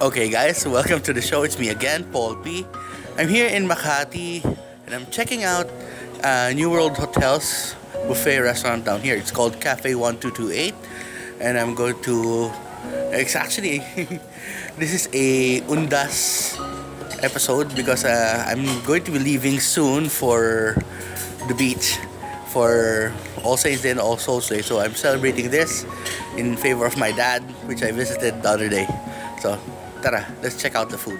Okay, guys, welcome to the show. It's me again, Paul P. I'm here in Makati and I'm checking out New World Hotel's buffet restaurant down here. It's called Cafe 1228, and I'm going to. It's actually this is a Undas episode because I'm going to be leaving soon for the beach for All Saints Day and All Souls Day. So I'm celebrating this in favor of my dad, which I visited the other day. So, tara, let's check out the food.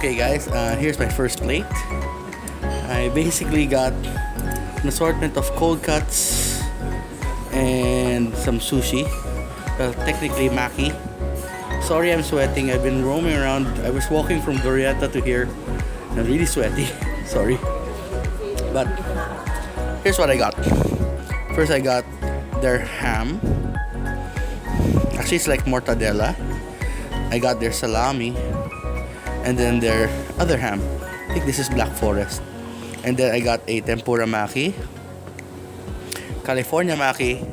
Okay guys, here's my first plate. I basically got an assortment of cold cuts and some sushi. Well, technically maki. Sorry I'm sweating. I've been roaming around. I was walking from Glorieta to here. I'm really sweaty. Sorry. But here's what I got. First I got their ham. Actually it's like mortadella. I got their salami. And then their other ham. I think this is Black Forest. And then I got a tempura maki, California maki,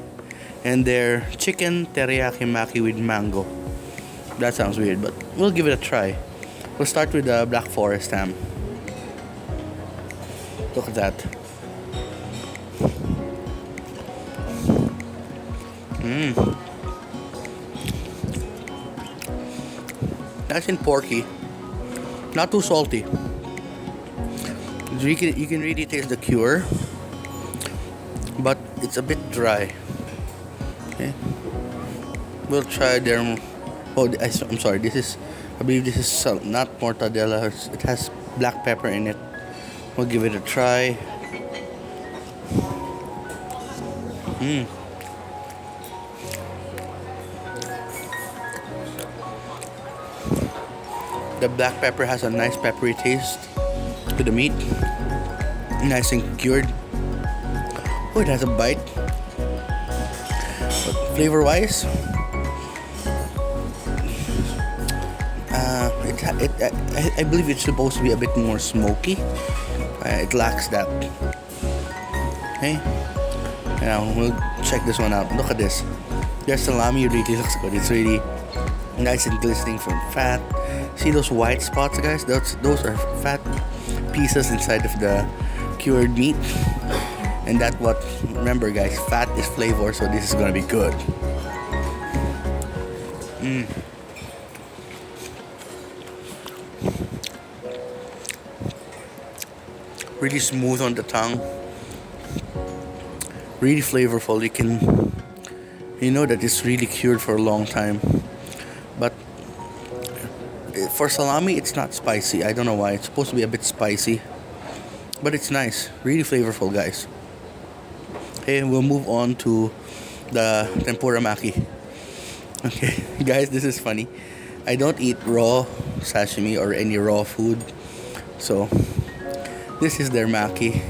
and their chicken teriyaki maki with mango. That sounds weird, but we'll give it a try. We'll start with the Black Forest ham. Look at that. Nice and porky. Not too salty. You can really taste the cure, but it's a bit dry. Okay, we'll try their. Oh, I'm sorry. I believe this is not mortadella. It has black pepper in it. We'll give it a try. The black pepper has a nice peppery taste to the meat. Nice and cured. Oh, it has a bite. But flavor-wise, I believe it's supposed to be a bit more smoky. It lacks that. Okay. Now we'll check this one out. Look at this. Their salami really looks good. It's really nice and glistening from fat. See those white spots, guys? Those are fat pieces inside of the cured meat. And that's what, remember guys, fat is flavor, so this is gonna be good. Really smooth on the tongue. Really flavorful. You know that it's really cured for a long time. But for salami, it's not spicy. I don't know why. It's supposed to be a bit spicy, but it's nice. Really flavorful, guys. Okay, we'll move on to the tempura maki. Okay, guys, this is funny. I don't eat raw sashimi or any raw food, so this is their maki.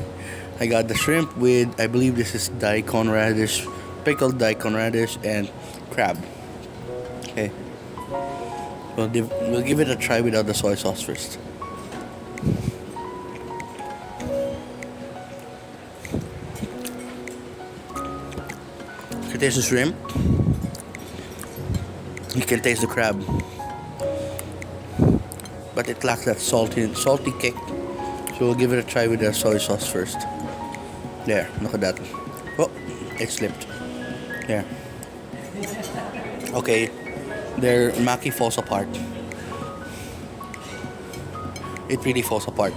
I got the shrimp with, I believe this is daikon radish, pickled daikon radish, and crab. Okay. We'll give it a try without the soy sauce first. You can taste the shrimp. You can taste the crab. But it lacks that salty kick. So we'll give it a try with the soy sauce first. There, look at that. Oh, it slipped. There. Okay. Their maki falls apart. It really falls apart.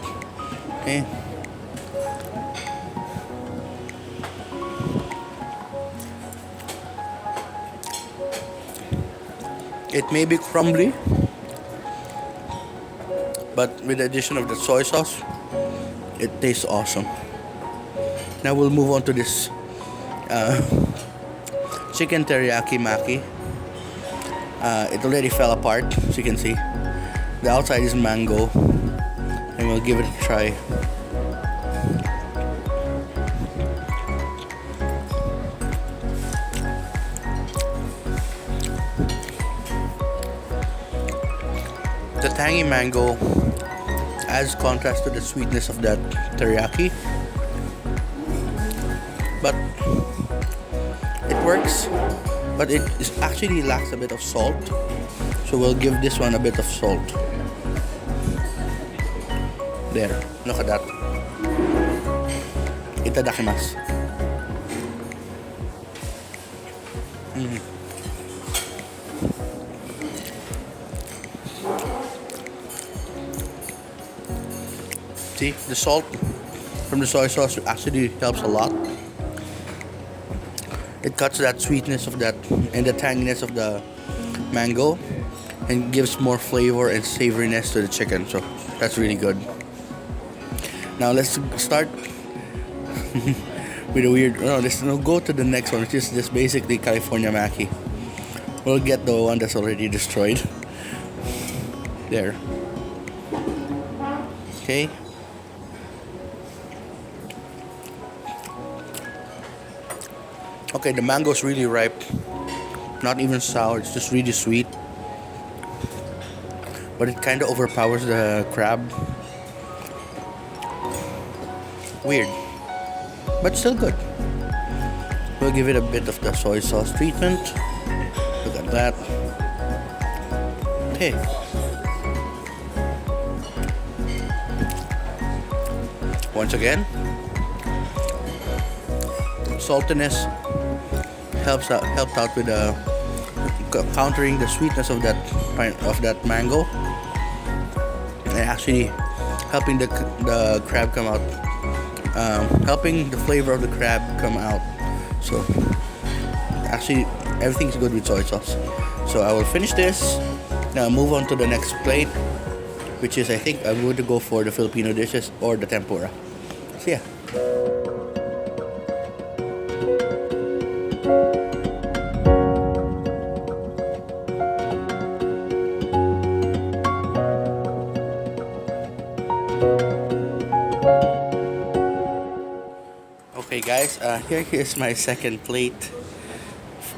Okay. It may be crumbly, but with the addition of the soy sauce, it tastes awesome. Now we'll move on to this uh, chicken teriyaki maki. It already fell apart, as you can see. The outside is mango, and we'll give it a try. The tangy mango adds contrast to the sweetness of that teriyaki, but it works. But it actually lacks a bit of salt, so we'll give this one a bit of salt. There, look at that. Itadakimasu. See, the salt from the soy sauce actually helps a lot. It cuts that sweetness of that and the tanginess of the mango and gives more flavor and savoriness to the chicken. So that's really good. Now let's start with a weird. No, let's go to the next one, which is just basically California maki. We'll get the one that's already destroyed. There. Okay. Okay, the mango is really ripe. Not even sour, it's just really sweet. But it kind of overpowers the crab. Weird. But still good. We'll give it a bit of the soy sauce treatment. Look at that. Hey. Once again, saltiness helped out with countering the sweetness of that mango, and actually helping the crab come out, helping the flavor of the crab come out. So actually everything's good with soy sauce. So I will finish this. Now move on to the next plate, which is, I think I'm going to go for the Filipino dishes or the tempura. So yeah. Okay guys, here is my second plate.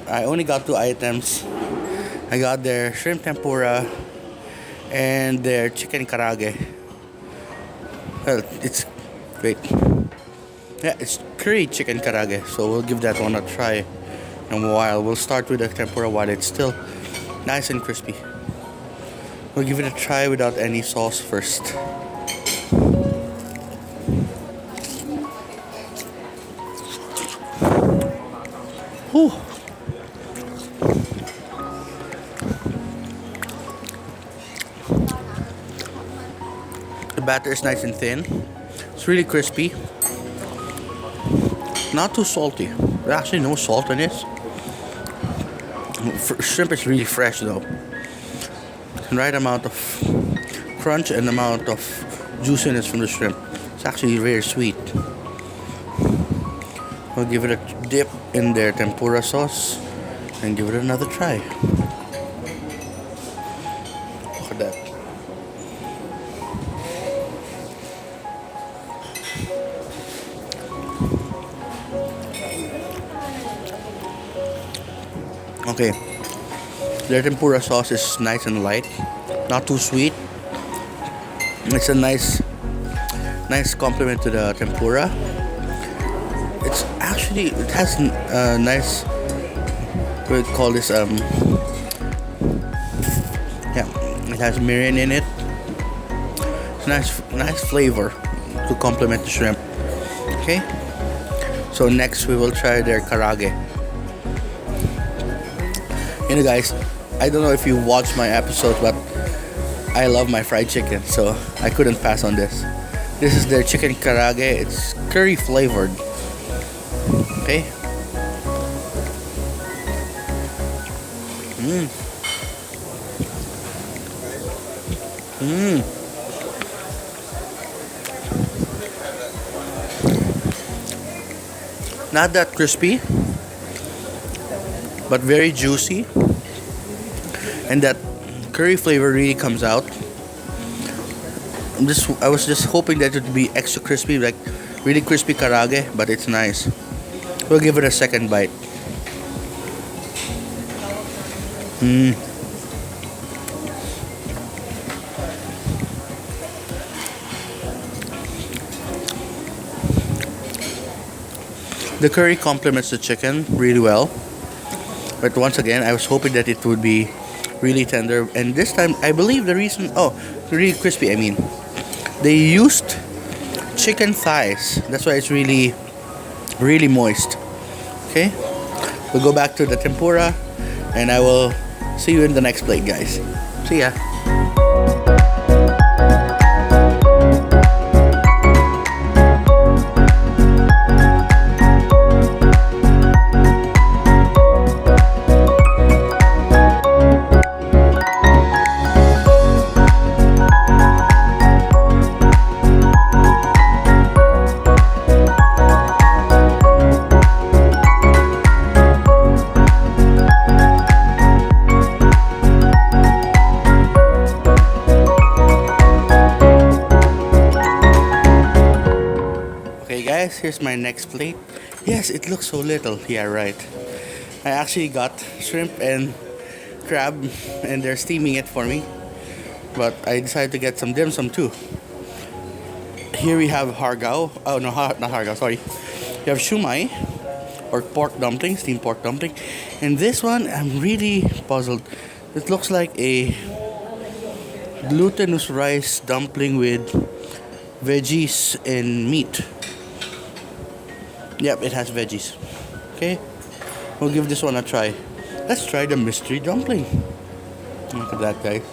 I only got 2 items. I got their shrimp tempura and their chicken karaage. Well, it's great. Yeah, it's curry chicken karaage, so we'll give that one a try in a while. We'll start with the tempura while it's still nice and crispy. We'll give it a try without any sauce first. Whew. The batter is nice and thin. It's really crispy. Not too salty. There's actually no salt in this. Shrimp is really fresh though. Right amount of crunch and amount of juiciness from the shrimp. It's actually very sweet. We'll give it a dip in their tempura sauce and give it another try. Look at that. Okay, their tempura sauce is nice and light, not too sweet. It's a nice complement to the tempura. It's actually, it has a nice, what do you call this, yeah, it has mirin in it. It's nice flavor to complement the shrimp. Okay, so next we will try their karaage. You know guys, I don't know if you watched my episodes, but I love my fried chicken, so I couldn't pass on this. This is their chicken karaage. It's curry flavored. Okay. Not that crispy, but very juicy. And that curry flavor really comes out. I was just hoping that it would be extra crispy, like really crispy karaage, but it's nice. We'll give it a second bite. The curry complements the chicken really well. But once again, I was hoping that it would be really tender. And this time, I believe the reason... Oh, really crispy, I mean. They used chicken thighs. That's why it's really, really moist. Okay? We'll go back to the tempura. And I will see you in the next plate, guys. See ya. Guys, here's my next plate. Yes, it looks so little. Yeah, right. I actually got shrimp and crab and they're steaming it for me. But I decided to get some dim sum too. Here we have hargao. Oh no, not hargao, sorry. You have shumai or pork dumpling, steamed pork dumpling. And this one, I'm really puzzled. It looks like a glutinous rice dumpling with veggies and meat. Yep, it has veggies. Okay, we'll give this one a try. Let's try the mystery dumpling. Look at that, guys.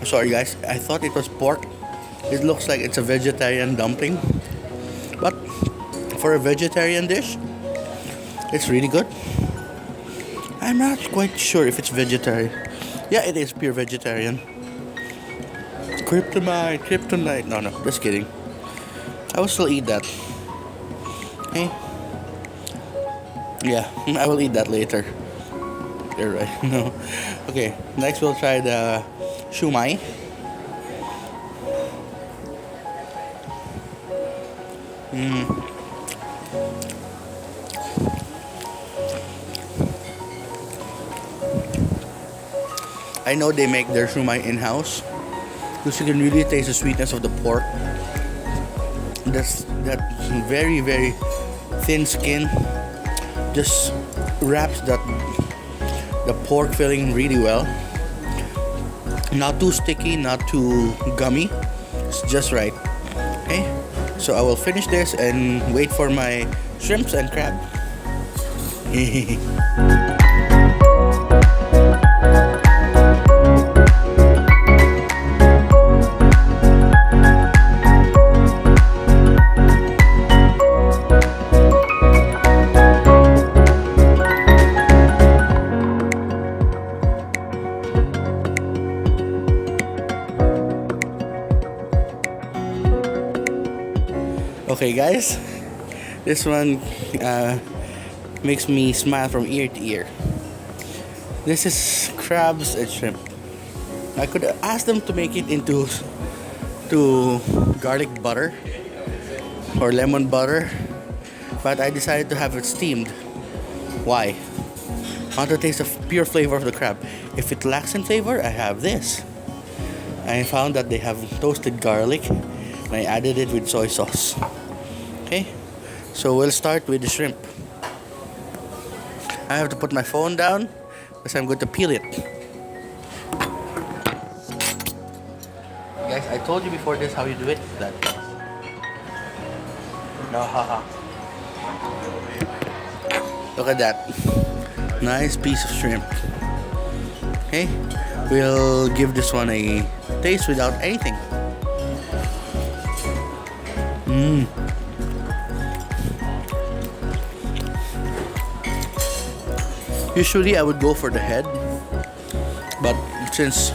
Sorry, guys. I thought it was pork. It looks like it's a vegetarian dumpling, but for a vegetarian dish, it's really good. I'm not quite sure if it's vegetarian. Yeah, it is pure vegetarian. Kryptonite. No, just kidding. I will still eat that. Okay. Yeah, I will eat that later. You're right. No. Okay, next we'll try the shumai. I know they make their shumai in-house because you can really taste the sweetness of the pork. That very, very thin skin just wraps the pork filling really well. Not too sticky, not too gummy. It's just right. Okay, so I will finish this and wait for my shrimps and crab. Okay, guys, this one makes me smile from ear to ear. This is crabs and shrimp. I could ask them to make it into garlic butter or lemon butter, but I decided to have it steamed. Why? I want to taste the pure flavor of the crab. If it lacks in flavor, I have this. I found that they have toasted garlic and I added it with soy sauce. Okay, so we'll start with the shrimp. I have to put my phone down because I'm going to peel it. Guys, I told you before this how you do it. That. No, haha. Look at that. Nice piece of shrimp. Okay, we'll give this one a taste without anything. Mm. Usually I would go for the head, but since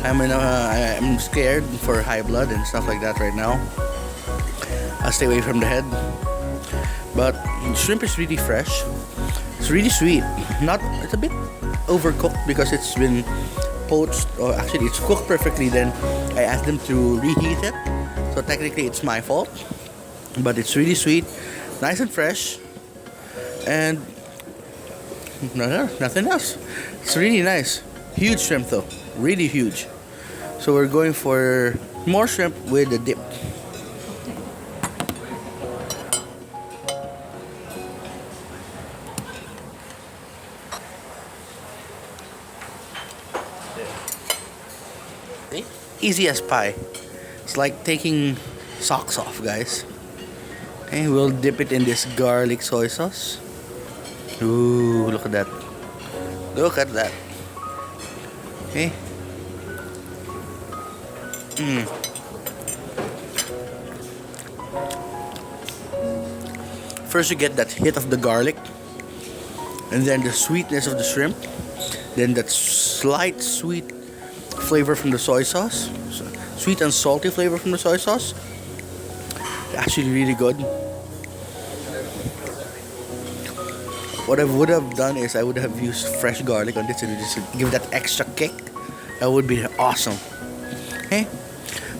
I'm scared for high blood and stuff like that right now, I'll stay away from the head. But shrimp is really fresh. It's really sweet. It's a bit overcooked because it's been poached, or actually it's cooked perfectly. Then I asked them to reheat it, so technically it's my fault. But it's really sweet, nice and fresh, and nothing else. It's really nice. Huge shrimp though, really huge. So we're going for more shrimp with the dip. Easy as pie. It's like taking socks off, guys. Okay, we'll dip it in this garlic soy sauce. Ooh, look at that. Look at that. Okay. First you get that hit of the garlic, and then the sweetness of the shrimp, then that slight sweet flavor from the soy sauce, sweet and salty flavor from the soy sauce. Actually really good. What I would have done is I would have used fresh garlic on this and just give that extra kick. That would be awesome. Okay,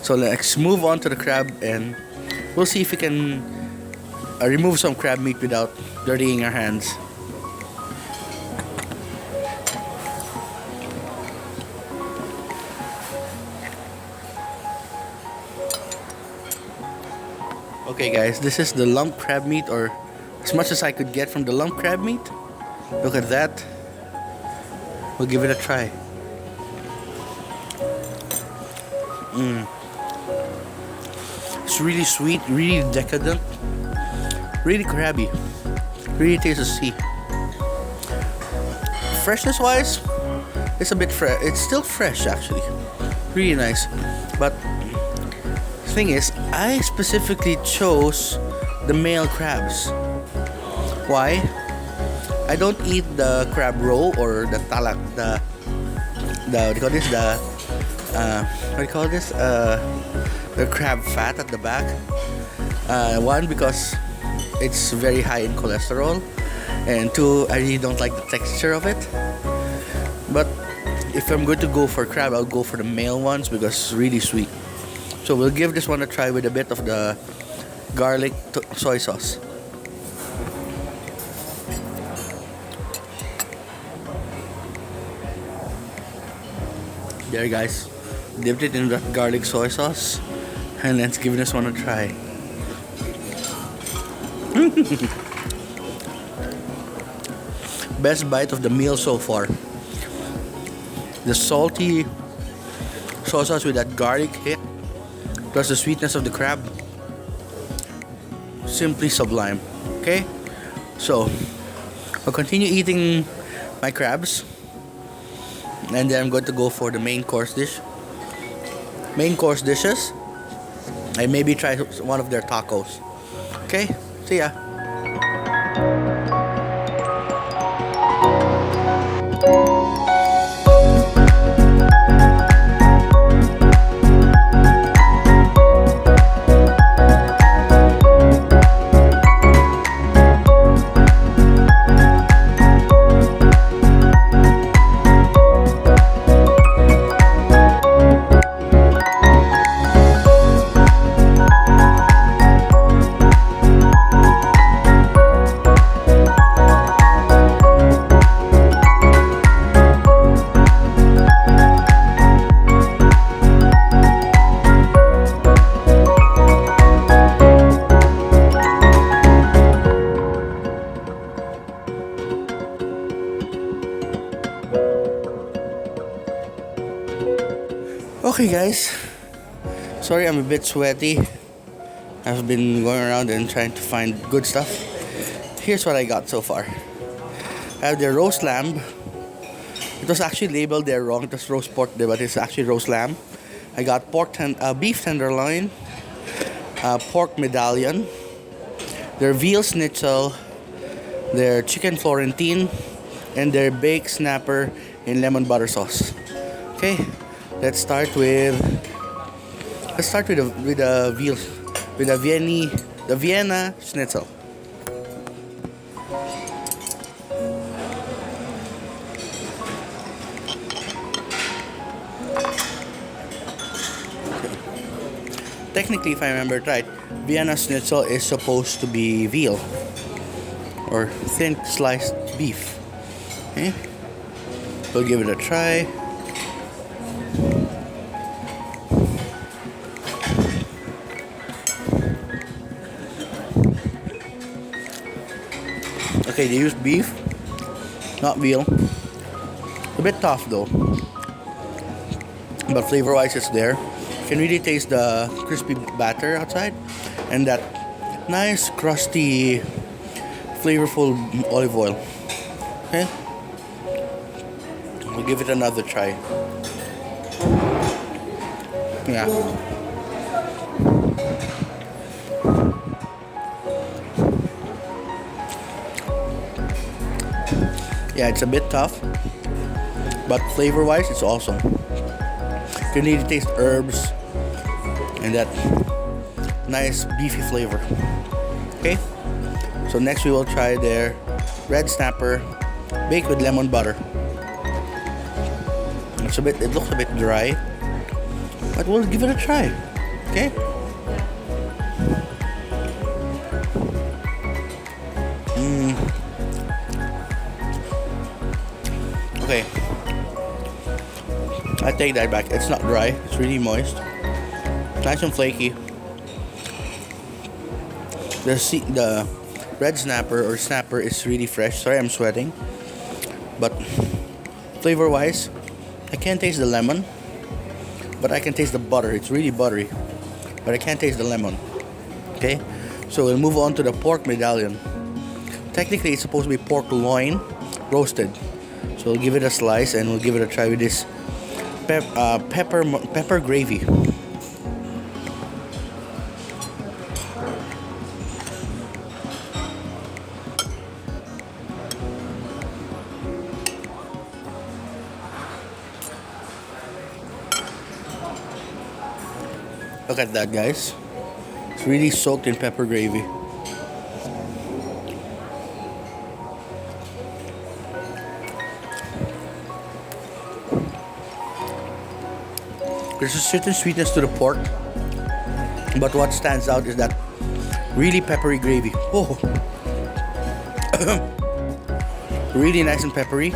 so let's move on to the crab, and we'll see if we can remove some crab meat without dirtying our hands. Okay guys, this is the lump crab meat, or as much as I could get from the lump crab meat. Look at that. We'll give it a try. It's really sweet, really decadent, really crabby, really tastes of sea. Freshness wise, it's a bit fresh. It's still fresh actually, really nice. But the thing is, I specifically chose the male crabs. Why? I don't eat the crab roe or the talak, the what do you call this, what do you call this, the crab fat at the back. One, because it's very high in cholesterol, and two, I really don't like the texture of it. But if I'm going to go for crab, I'll go for the male ones because it's really sweet. So we'll give this one a try with a bit of the garlic soy sauce. There guys, dipped it in that garlic soy sauce, and let's give this one a try. Best bite of the meal so far. The salty soy sauce with that garlic hit, plus the sweetness of the crab. Simply sublime. Okay, so I'll continue eating my crabs, and then I'm going to go for the main course dish. Main course dishes, I maybe try one of their tacos. Okay, see ya. Okay guys, sorry I'm a bit sweaty. I've been going around and trying to find good stuff. Here's what I got so far. I have the roast lamb. It was actually labeled there wrong. It was roast pork there, but it's actually roast lamb. I got beef tenderloin, pork medallion, their veal schnitzel, their chicken Florentine, and their baked snapper in lemon butter sauce. Okay, let's start with the Vienna schnitzel. Technically, if I remember it right, Vienna schnitzel is supposed to be veal or thin sliced beef. Okay, we'll give it a try. Okay, they use beef, not veal. A bit tough though, but flavor-wise, it's there. You can really taste the crispy batter outside and that nice, crusty, flavorful olive oil. Okay, we'll give it another try. Yeah. Yeah, it's a bit tough, but flavor-wise, it's awesome. You can really taste herbs and that nice beefy flavor. Okay, so next we will try their red snapper baked with lemon butter. It looks a bit dry, but we'll give it a try. Okay. Okay, I take that back. It's not dry. It's really moist, nice and flaky. The red snapper is really fresh. Sorry, I'm sweating. But flavor-wise, I can't taste the lemon, but I can taste the butter. It's really buttery, but I can't taste the lemon. Okay, so we'll move on to the pork medallion. Technically, it's supposed to be pork loin roasted. So we'll give it a slice and we'll give it a try with this pepper gravy. Look at that, guys. It's really soaked in pepper gravy. There's a certain sweetness to the pork, but what stands out is that really peppery gravy. Oh, really nice and peppery.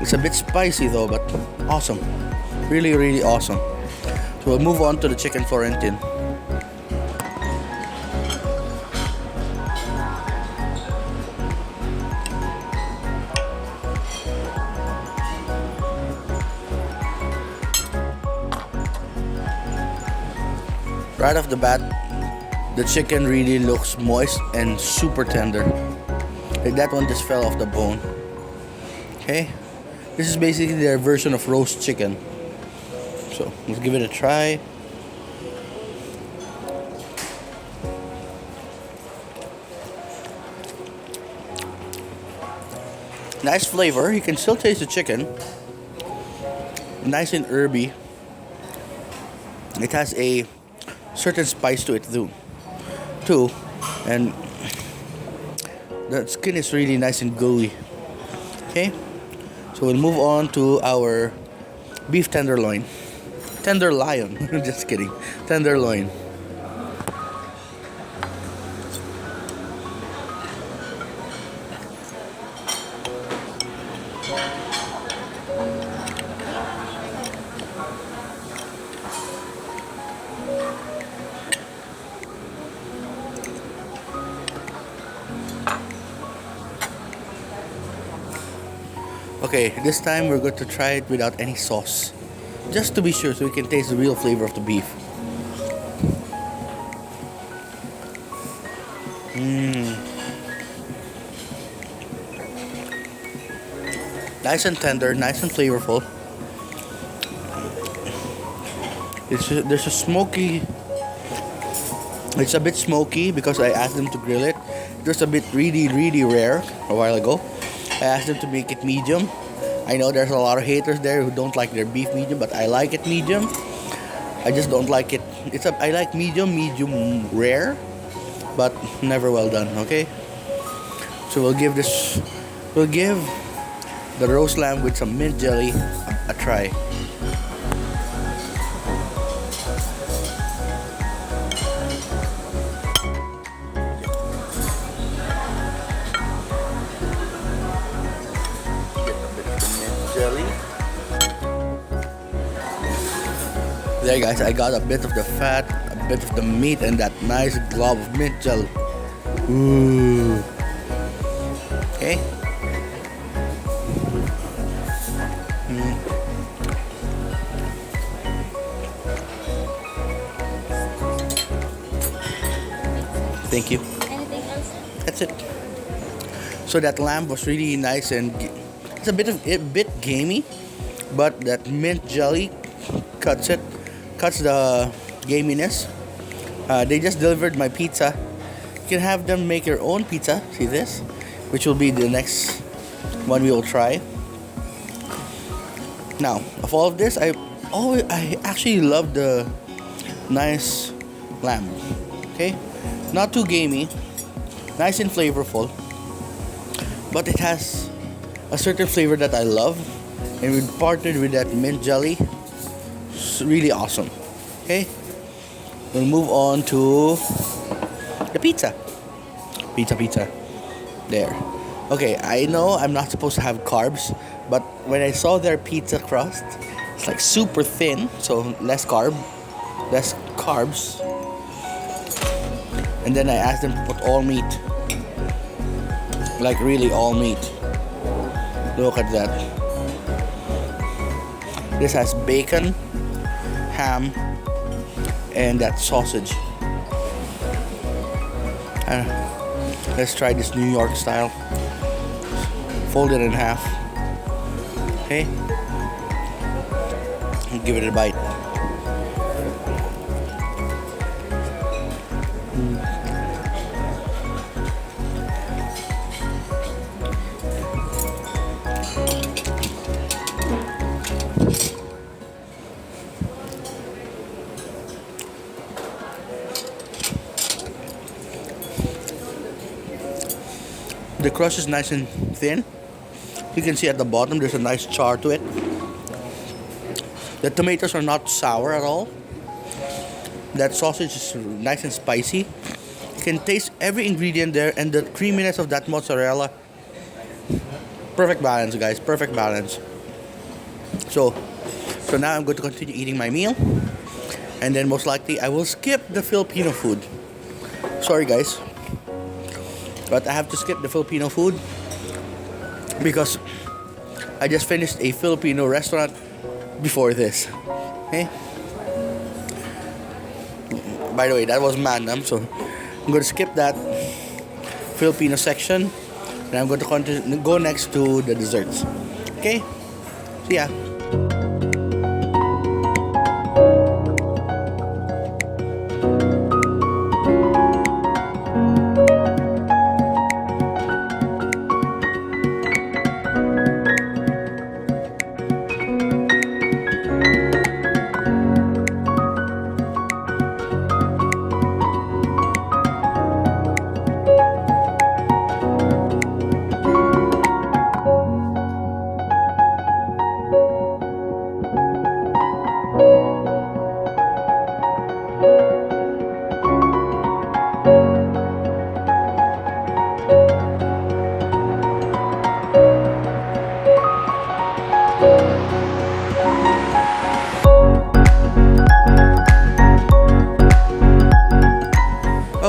It's a bit spicy though, but awesome. Really, really awesome. So we'll move on to the chicken Florentine. Right off the bat, the chicken really looks moist and super tender. Like that one just fell off the bone. Okay, this is basically their version of roast chicken. So let's give it a try. Nice flavor. You can still taste the chicken. Nice and herby. It has a certain spice to it too, and the skin is really nice and gooey. Okay, so we'll move on to our beef tenderloin. Just kidding. Tenderloin. Okay, this time we're going to try it without any sauce. Just to be sure, so we can taste the real flavor of the beef. Nice and tender, nice and flavorful. There's a smoky It's a bit smoky because I asked them to grill it. It was a bit really rare a while ago. I asked them to make it medium. I know there's a lot of haters there who don't like their beef medium, but I like it medium. I just don't like it. I like medium rare, but never well done. Okay. So we'll give the roast lamb with some mint jelly a try. There guys, I got a bit of the fat, a bit of the meat, and that nice glob of mint jelly. Ooh. Okay. Thank you. Anything else? That's it. So that lamb was really nice and it's a bit gamey, but that mint jelly cuts the gaminess. They just delivered my pizza. You can have them make your own pizza. See this, which will be the next one we will try. Now, of all of this, I actually love the nice lamb. Okay, not too gamey, nice and flavorful, but it has a certain flavor that I love, and we partnered with that mint jelly. It's really awesome. Okay, we'll move on to the pizza. Pizza. There. Okay, I know I'm not supposed to have carbs, but when I saw their pizza crust, it's like super thin, so less carbs. And then I asked them to put all meat. Like really all meat. Look at that. This has bacon, ham, and that sausage. Let's try this New York style. Fold it in half. Okay. And give it a bite. The crust is nice and thin. You can see at the bottom there's a nice char to it. The tomatoes are not sour at all. That sausage is nice and spicy. You can taste every ingredient there, and the creaminess of that mozzarella. Perfect balance, guys. Perfect balance. So now I'm going to continue eating my meal, and then most likely I will skip the Filipino food. Sorry, guys. But I have to skip the Filipino food because I just finished a Filipino restaurant before this. Okay? By the way, that was Manam, so I'm going to skip that Filipino section and I'm going to go next to the desserts. Okay? See ya.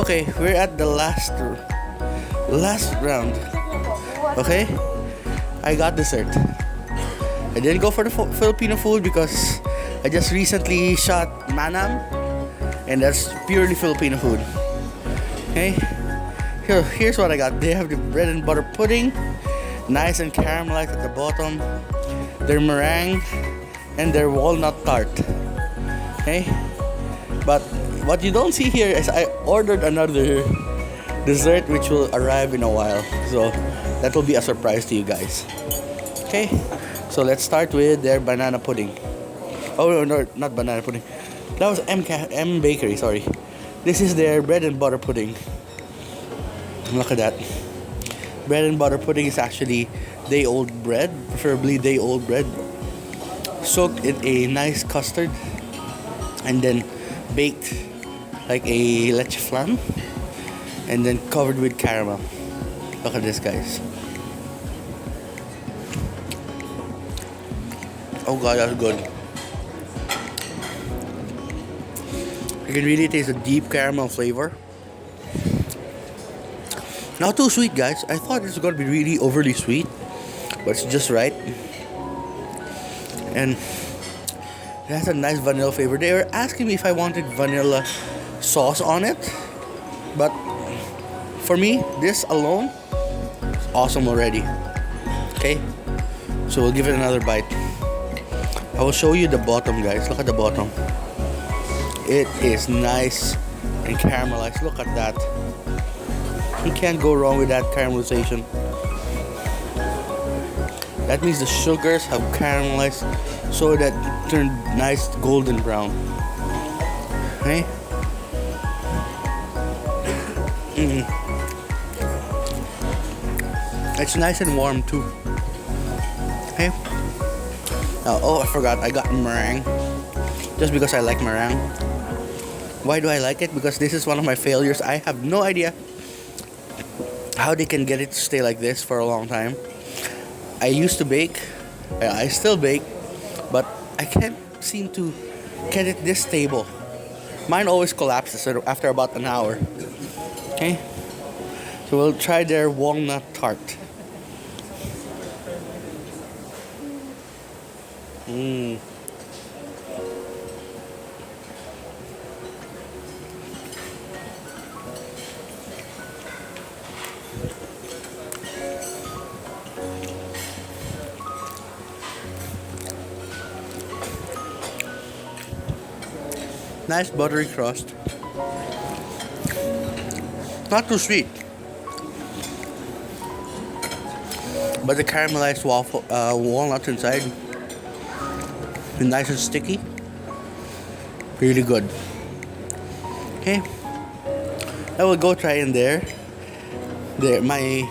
Okay, we're at the last round. Okay, I got dessert. I didn't go for the Filipino food because I just recently shot Manam, and that's purely Filipino food. Okay, here's what I got. They have the bread and butter pudding, nice and caramelized at the bottom. Their meringue and their walnut tart. Okay, but what you don't see here is I ordered another dessert which will arrive in a while. So that will be a surprise to you guys. Okay, so let's start with their banana pudding. Oh no, not banana pudding. That was M Bakery, sorry. This is their bread and butter pudding. Look at that. Bread and butter pudding is actually day-old bread, preferably day-old bread, soaked in a nice custard and then baked like a leche flan and then covered with caramel. Look at this, guys. Oh god, that's good. You can really taste a deep caramel flavor. Not too sweet, guys. I thought it was going to be really overly sweet, but it's just right. And it has a nice vanilla flavor. They were asking me if I wanted vanilla sauce on it, but for me, this alone is awesome already. Okay, so we'll give it another bite. I will show you the bottom, guys. Look at the bottom. It is nice and caramelized. Look at that. You can't go wrong with that caramelization. That means the sugars have caramelized so that it turned nice golden brown. Okay? It's nice and warm too. Okay? Oh, I forgot. I got meringue. Just because I like meringue. Why do I like it? Because this is one of my failures. I have no idea how they can get it to stay like this for a long time. I used to bake. I still bake. But I can't seem to get it this stable. Mine always collapses after about an hour. Okay? So we'll try their walnut tart. Nice buttery crust. Not too sweet. But the caramelized walnuts inside is nice and sticky. Really good. Okay. I will go try in there. My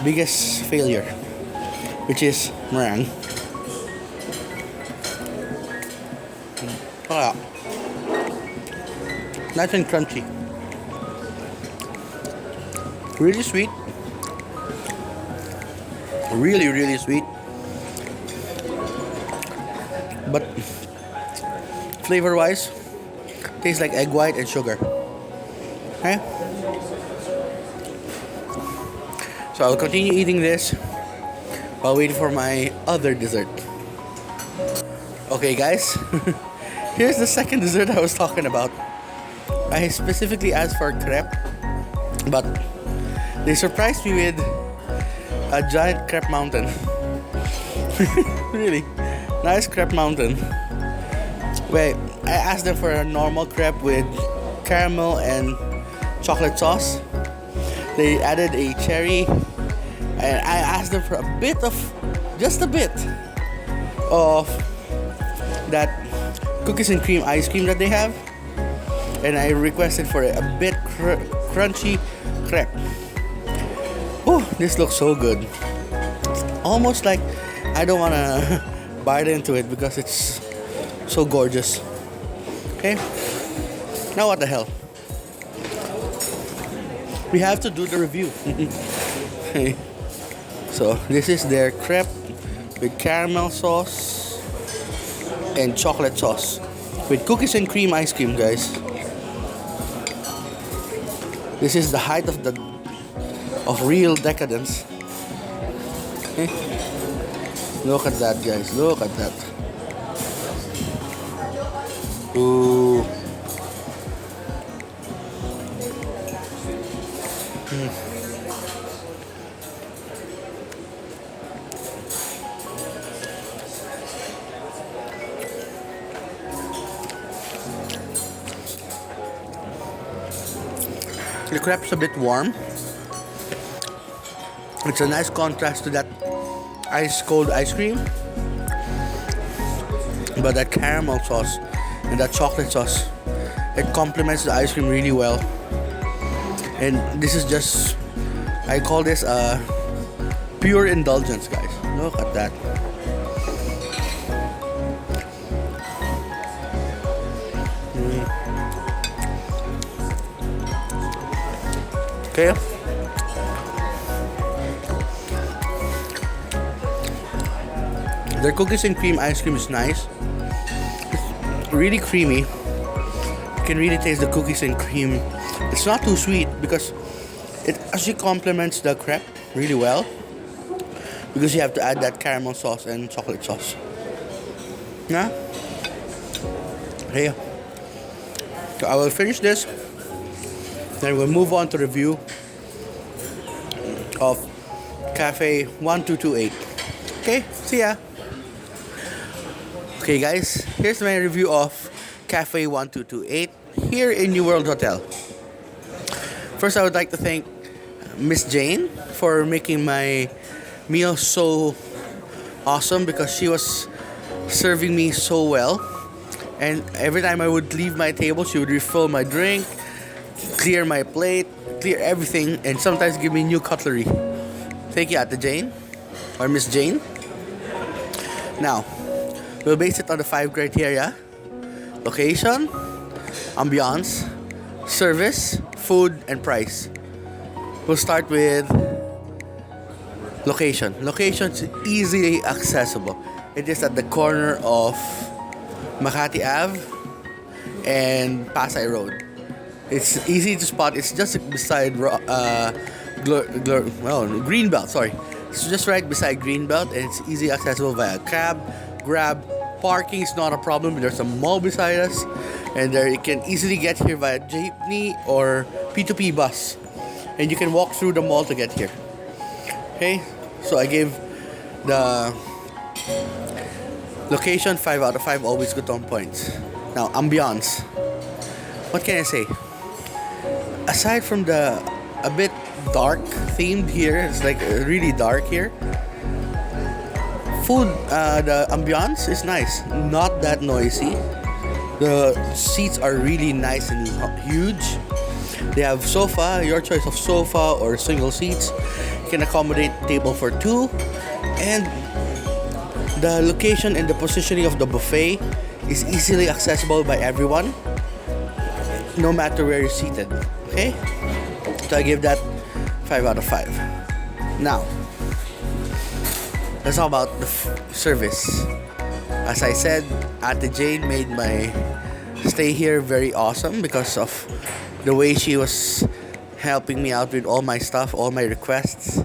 biggest failure, which is meringue. Oh yeah. Nice and crunchy. Really sweet. Really, really sweet. But flavor-wise, tastes like egg white and sugar. Okay? So I'll continue eating this while waiting for my other dessert. Okay, guys. Here's the second dessert I was talking about. I specifically asked for crêpe, but they surprised me with a giant crêpe mountain. Really nice crêpe mountain. Wait, I asked them for a normal crêpe with caramel and chocolate sauce. They added a cherry, and I asked them for a bit of, just a bit of that cookies and cream ice cream that they have. And I requested for a bit crunchy crêpe. Oh, this looks so good. Almost like I don't want to bite into it because it's so gorgeous. Okay? Now what the hell? We have to do the review. Okay. So this is their crêpe with caramel sauce and chocolate sauce with cookies and cream ice cream, guys. This is the height of real decadence. Okay. Look at that, guys. Look at that. Ooh. The crepe's a bit warm. It's a nice contrast to that ice cold ice cream. But that caramel sauce and that chocolate sauce, it complements the ice cream really well. And this is just, I call this a pure indulgence, guys. Look at that. Okay. Their cookies and cream ice cream is nice. It's really creamy. You can really taste the cookies and cream. It's not too sweet because it actually complements the crepe really well. Because you have to add that caramel sauce and chocolate sauce. Yeah. Okay. So I will finish this. Then we'll move on to review of Cafe 1228. Okay, see ya. Okay guys, here's my review of Cafe 1228 here in New World Hotel. First, I would like to thank Miss Jane for making my meal so awesome because she was serving me so well. And every time I would leave my table, she would refill my drink, clear my plate, clear everything, and sometimes give me new cutlery. Thank you, Ate Jane, or Miss Jane. Now, we'll base it on the 5 criteria: location, ambiance, service, food, and price. We'll start with location. Location is easily accessible. It is at the corner of Makati Ave and Pasay Road. It's easy to spot. It's just beside Greenbelt. Sorry, it's just right beside Greenbelt, and it's easily accessible via cab, Grab. Parking is not a problem. There's a mall beside us, and there you can easily get here via jeepney or P2P bus, and you can walk through the mall to get here. Okay, so I gave the location 5 out of 5. Always Gutom points. Now, ambiance. What can I say? Aside from the a bit dark themed here, it's like really dark here. Food, the ambiance is nice, not that noisy. The seats are really nice and huge. They have sofa, your choice of sofa or single seats. You can accommodate table for 2, and the location and the positioning of the buffet is easily accessible by everyone, no matter where you're seated. Okay, so I give that 5 out of 5. Now, let's talk about the service. As I said, Ate Jane made my stay here very awesome because of the way she was helping me out with all my stuff, all my requests.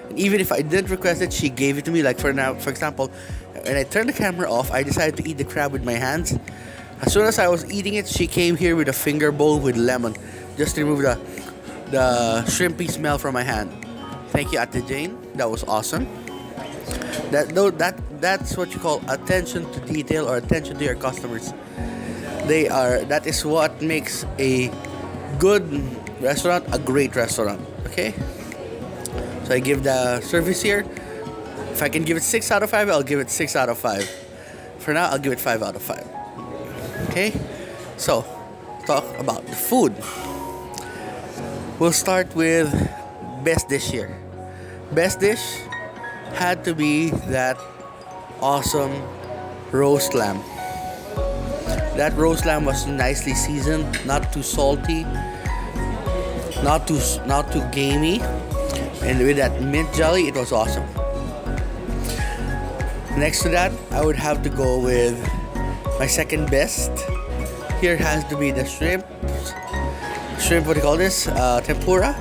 And even if I didn't request it, she gave it to me. Like for example, when I turned the camera off, I decided to eat the crab with my hands. As soon as I was eating it, she came here with a finger bowl with lemon, just to remove the shrimpy smell from my hand. Thank you, Ate Jane. That was awesome. That's what you call attention to detail or attention to your customers. That is what makes a good restaurant a great restaurant. Okay, so I give the service here, if I can give it 6 out of 5, I'll give it 6 out of 5. For now, I'll give it 5 out of 5. Okay, so talk about the food. We'll start with best dish here. Best dish had to be that awesome roast lamb. That roast lamb was nicely seasoned, not too salty, not too gamey, and with that mint jelly, it was awesome. Next to that, I would have to go with my second best. Here has to be the shrimp. What do you call this? Tempura.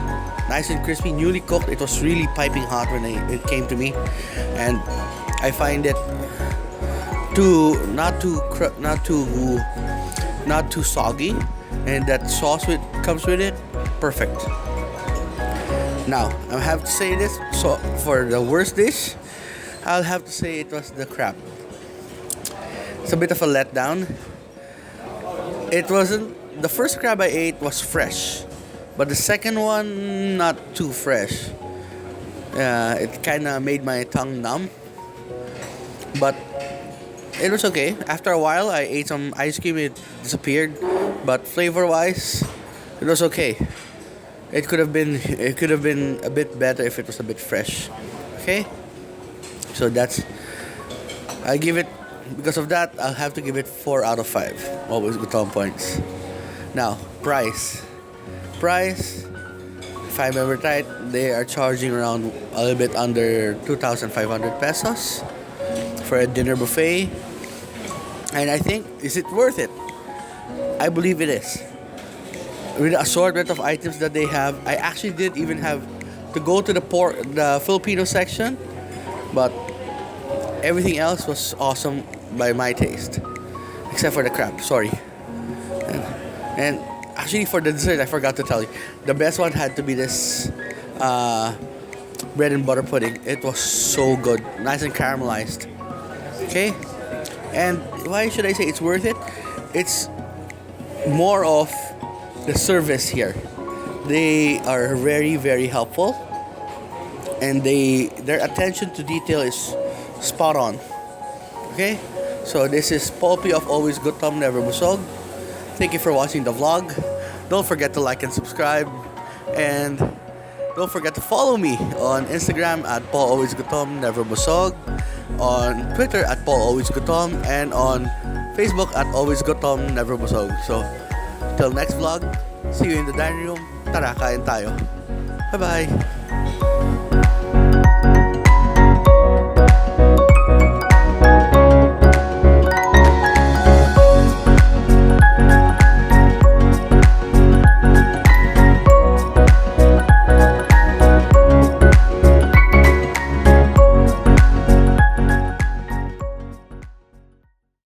Nice and crispy, newly cooked. It was really piping hot when it came to me, and I find it not too soggy, and that sauce comes with it, perfect. Now I have to say this. So for the worst dish, I'll have to say it was the crab. It's a bit of a letdown. It wasn't. The first crab I ate was fresh. But the second one, not too fresh. It kind of made my tongue numb. But it was okay. After a while, I ate some ice cream. It disappeared. But flavor-wise, it was okay. It could have been a bit better if it was a bit fresh. Okay? So that's I give it because of that I'll have to give it 4 out of 5. Always Gutom points. Now, price. Price, if I remember right, they are charging around a little bit under 2,500 pesos for a dinner buffet. And I think, is it worth it? I believe it is. With the assortment of items that they have, I actually did even have to go to the Filipino section, but everything else was awesome by my taste, except for the crab. Sorry. And actually, for the dessert, I forgot to tell you, the best one had to be this bread and butter pudding. It was so good, nice and caramelized. Okay, and why should I say it's worth it? It's more of the service here. They are very, very helpful, and their attention to detail is spot on. Okay, so this is Poppy of Always Gutom, Never Busog. Thank you for watching the vlog. Don't forget to like and subscribe, and don't forget to follow me on Instagram at Paul Always Gutom, Never Busog, on Twitter at Paul Always Gutom, and on Facebook at Always Gutom, Never Busog. So till next vlog, see you in the dining room. Tara, kain tayo. Bye-bye.